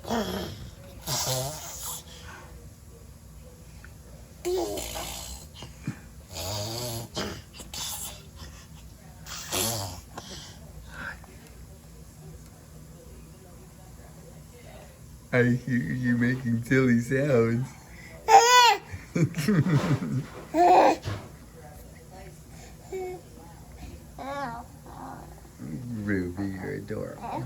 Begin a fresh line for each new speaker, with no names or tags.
I hear you making silly sounds. Ruby, you're adorable.